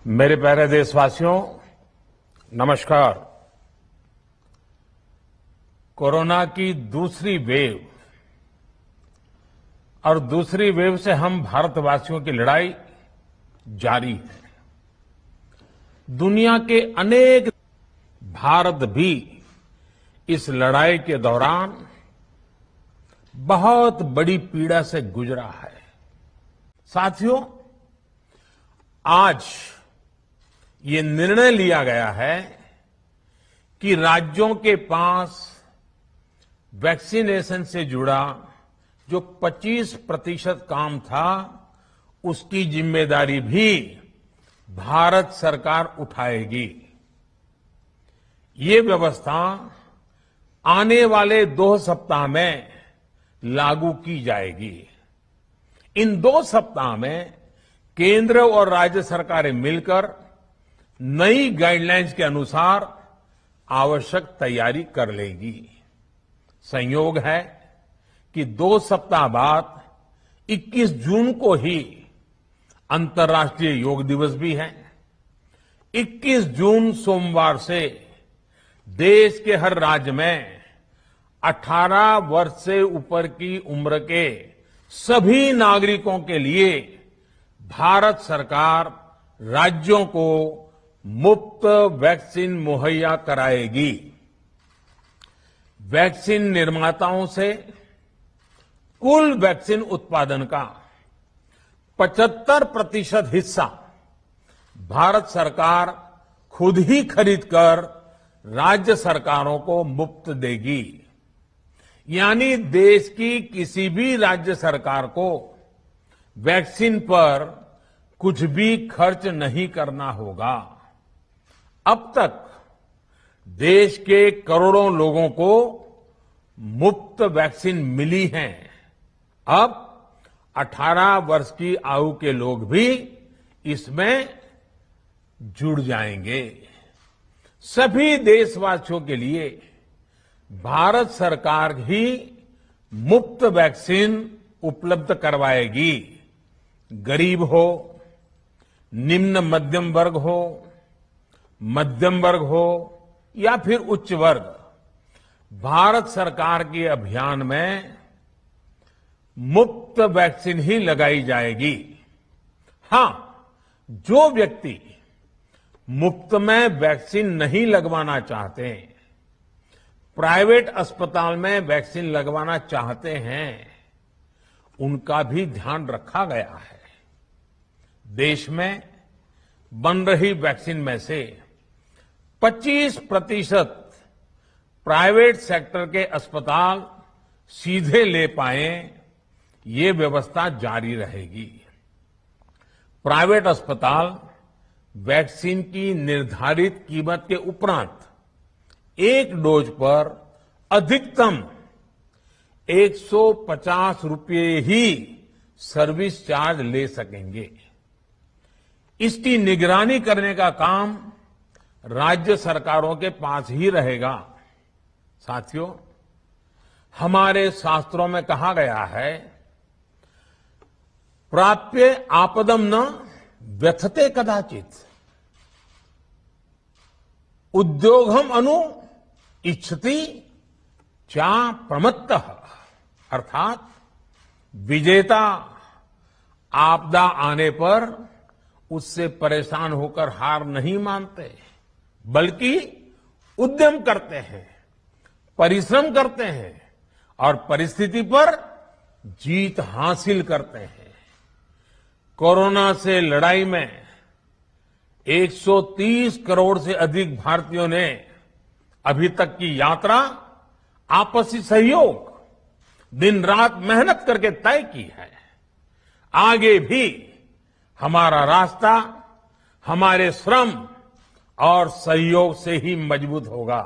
मेरे प्यारे देशवासियों, नमस्कार। कोरोना की दूसरी वेव और दूसरी वेव से हम भारतवासियों की लड़ाई जारी है। दुनिया के अनेक भारत भी इस लड़ाई के दौरान बहुत बड़ी पीड़ा से गुजरा है। साथियों, आज ये निर्णय लिया गया है कि राज्यों के पास वैक्सीनेशन से जुड़ा जो 25% काम था, उसकी जिम्मेदारी भी भारत सरकार उठाएगी। ये व्यवस्था आने वाले 2 सप्ताह में लागू की जाएगी। इन 2 सप्ताह में केंद्र और राज्य सरकारें मिलकर नई गाइडलाइंस के अनुसार आवश्यक तैयारी कर लेगी। संयोग है कि 2 सप्ताह बाद 21 जून को ही अंतर्राष्ट्रीय योग दिवस भी है। 21 जून सोमवार से देश के हर राज्य में 18 वर्ष से ऊपर की उम्र के सभी नागरिकों के लिए भारत सरकार राज्यों को मुफ्त वैक्सीन मुहैया कराएगी। वैक्सीन निर्माताओं से कुल वैक्सीन उत्पादन का 75% हिस्सा भारत सरकार खुद ही खरीदकर राज्य सरकारों को मुफ्त देगी। यानी देश की किसी भी राज्य सरकार को वैक्सीन पर कुछ भी खर्च नहीं करना होगा। अब तक देश के करोड़ों लोगों को मुफ्त वैक्सीन मिली है। अब 18 वर्ष की आयु के लोग भी इसमें जुड़ जाएंगे। सभी देशवासियों के लिए भारत सरकार ही मुफ्त वैक्सीन उपलब्ध करवाएगी। गरीब हो, निम्न मध्यम वर्ग हो, मध्यम वर्ग हो या फिर उच्च वर्ग, भारत सरकार के अभियान में मुफ्त वैक्सीन ही लगाई जाएगी। हां, जो व्यक्ति मुफ्त में वैक्सीन नहीं लगवाना चाहते, प्राइवेट अस्पताल में वैक्सीन लगवाना चाहते हैं, उनका भी ध्यान रखा गया है। देश में बन रही वैक्सीन में से 25% प्राइवेट सेक्टर के अस्पताल सीधे ले पाए, ये व्यवस्था जारी रहेगी। प्राइवेट अस्पताल वैक्सीन की निर्धारित कीमत के उपरांत एक डोज पर अधिकतम 150 रुपये ही सर्विस चार्ज ले सकेंगे। इसकी निगरानी करने का काम राज्य सरकारों के पास ही रहेगा। साथियों, हमारे शास्त्रों में कहा गया है, प्राप्य आपदम न व्यथते कदाचित, उद्योगम अनु इच्छति चा प्रमत्तः। अर्थात विजेता आपदा आने पर उससे परेशान होकर हार नहीं मानते, बल्कि उद्यम करते हैं, परिश्रम करते हैं और परिस्थिति पर जीत हासिल करते हैं। कोरोना से लड़ाई में 130 करोड़ से अधिक भारतीयों ने अभी तक की यात्रा आपसी सहयोग, दिन रात मेहनत करके तय की है। आगे भी हमारा रास्ता हमारे श्रम और सहयोग से ही मजबूत होगा।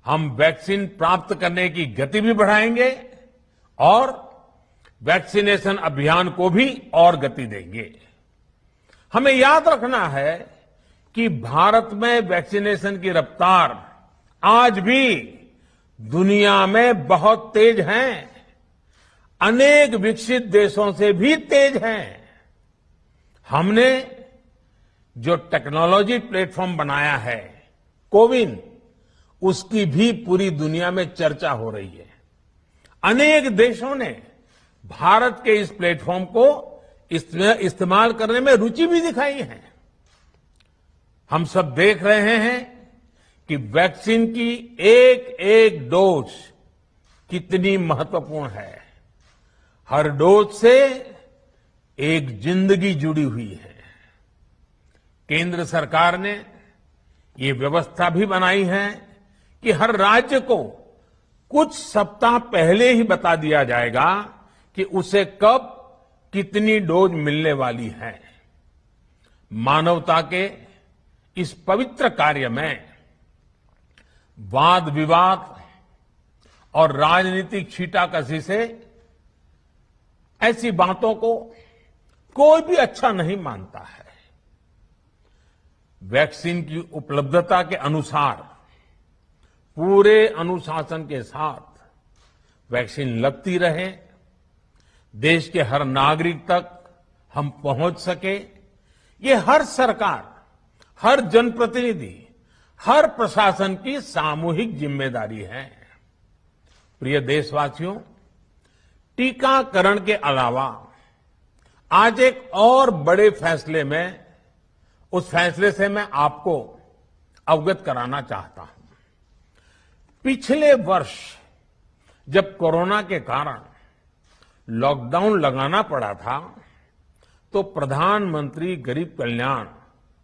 हम वैक्सीन प्राप्त करने की गति भी बढ़ाएंगे और वैक्सीनेशन अभियान को भी और गति देंगे। हमें याद रखना है कि भारत में वैक्सीनेशन की रफ्तार आज भी दुनिया में बहुत तेज है, अनेक विकसित देशों से भी तेज है। हमने जो टेक्नोलॉजी प्लेटफॉर्म बनाया है कोविन, उसकी भी पूरी दुनिया में चर्चा हो रही है। अनेक देशों ने भारत के इस प्लेटफॉर्म को इस्तेमाल करने में रुचि भी दिखाई है। हम सब देख रहे हैं कि वैक्सीन की एक एक डोज कितनी महत्वपूर्ण है। हर डोज से एक जिंदगी जुड़ी हुई है। केंद्र सरकार ने ये व्यवस्था भी बनाई है कि हर राज्य को कुछ सप्ताह पहले ही बता दिया जाएगा कि उसे कब कितनी डोज मिलने वाली है। मानवता के इस पवित्र कार्य में वाद विवाद और राजनीतिक छींटाकशी से ऐसी बातों को कोई भी अच्छा नहीं मानता है। वैक्सीन की उपलब्धता के अनुसार पूरे अनुशासन के साथ वैक्सीन लगती रहे, देश के हर नागरिक तक हम पहुंच सके, ये हर सरकार, हर जनप्रतिनिधि, हर प्रशासन की सामूहिक जिम्मेदारी है। प्रिय देशवासियों, टीकाकरण के अलावा आज एक और बड़े फैसले में, उस फैसले से मैं आपको अवगत कराना चाहता हूं। पिछले वर्ष जब कोरोना के कारण लॉकडाउन लगाना पड़ा था, तो प्रधानमंत्री गरीब कल्याण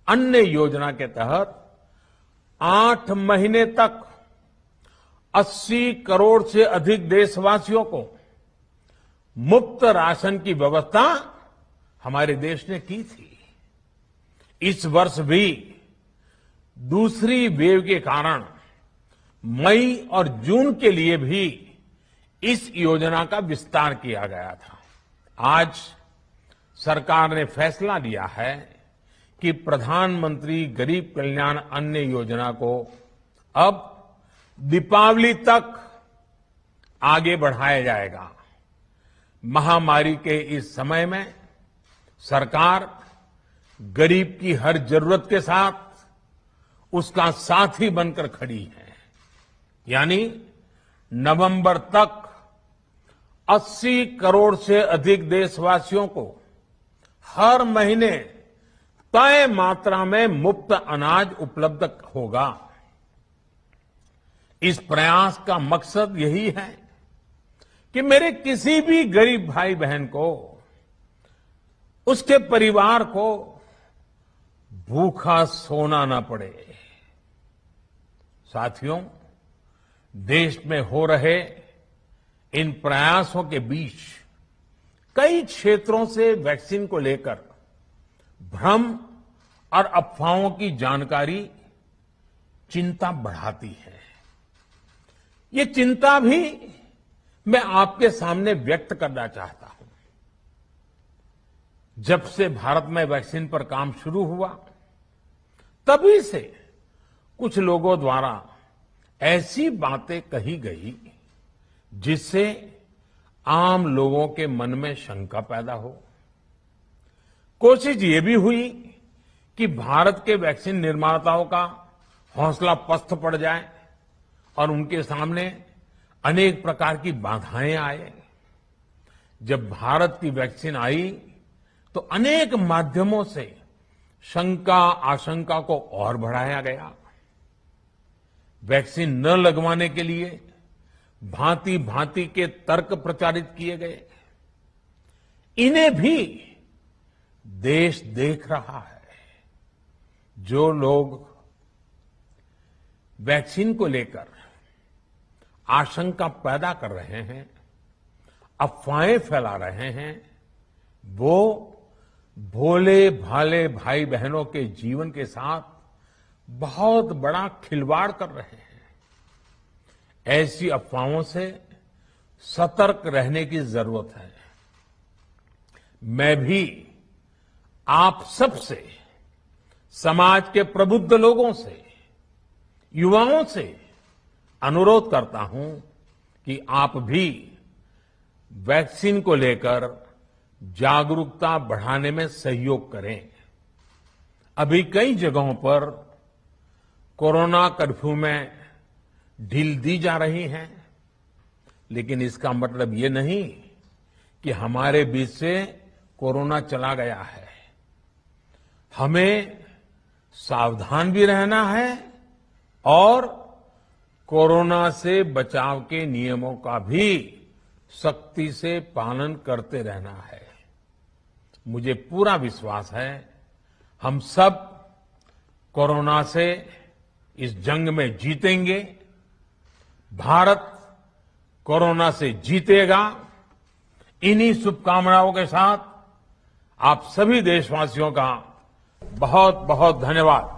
अन्न योजना के तहत 8 महीने तक 80 करोड़ से अधिक देशवासियों को मुफ्त राशन की व्यवस्था हमारे देश ने की थी। इस वर्ष भी दूसरी वेव के कारण मई और जून के लिए भी इस योजना का विस्तार किया गया था। आज सरकार ने फैसला लिया है कि प्रधानमंत्री गरीब कल्याण अन्न योजना को अब दीपावली तक आगे बढ़ाया जाएगा। महामारी के इस समय में सरकार गरीब की हर जरूरत के साथ उसका साथी बनकर खड़ी है। यानी नवंबर तक 80 करोड़ से अधिक देशवासियों को हर महीने तय मात्रा में मुफ्त अनाज उपलब्ध होगा। इस प्रयास का मकसद यही है कि मेरे किसी भी गरीब भाई बहन को, उसके परिवार को भूखा सोना ना पड़े। साथियों, देश में हो रहे इन प्रयासों के बीच कई क्षेत्रों से वैक्सीन को लेकर भ्रम और अफवाहों की जानकारी चिंता बढ़ाती है। ये चिंता भी मैं आपके सामने व्यक्त करना चाहता हूं। जब से भारत में वैक्सीन पर काम शुरू हुआ, तभी से कुछ लोगों द्वारा ऐसी बातें कही गई जिससे आम लोगों के मन में शंका पैदा हो। कोशिश ये भी हुई कि भारत के वैक्सीन निर्माताओं का हौसला पस्त पड़ जाए और उनके सामने अनेक प्रकार की बाधाएं आए। जब भारत की वैक्सीन आई तो अनेक माध्यमों से शंका आशंका को और बढ़ाया गया। वैक्सीन न लगवाने के लिए भांति भांति के तर्क प्रचारित किए गए। इन्हें भी देश देख रहा है। जो लोग वैक्सीन को लेकर आशंका पैदा कर रहे हैं, अफवाहें फैला रहे हैं, वो भोले भाले भाई बहनों के जीवन के साथ बहुत बड़ा खिलवाड़ कर रहे हैं। ऐसी अफवाहों से सतर्क रहने की जरूरत है। मैं भी आप सबसे, समाज के प्रबुद्ध लोगों से, युवाओं से अनुरोध करता हूं कि आप भी वैक्सीन को लेकर जागरूकता बढ़ाने में सहयोग करें। अभी कई जगहों पर कोरोना कर्फ्यू में ढील दी जा रही है, लेकिन इसका मतलब ये नहीं कि हमारे बीच से कोरोना चला गया है। हमें सावधान भी रहना है और कोरोना से बचाव के नियमों का भी सख्ती से पालन करते रहना है। मुझे पूरा विश्वास है हम सब कोरोना से इस जंग में जीतेंगे, भारत कोरोना से जीतेगा। इन्हीं शुभकामनाओं के साथ आप सभी देशवासियों का बहुत बहुत धन्यवाद।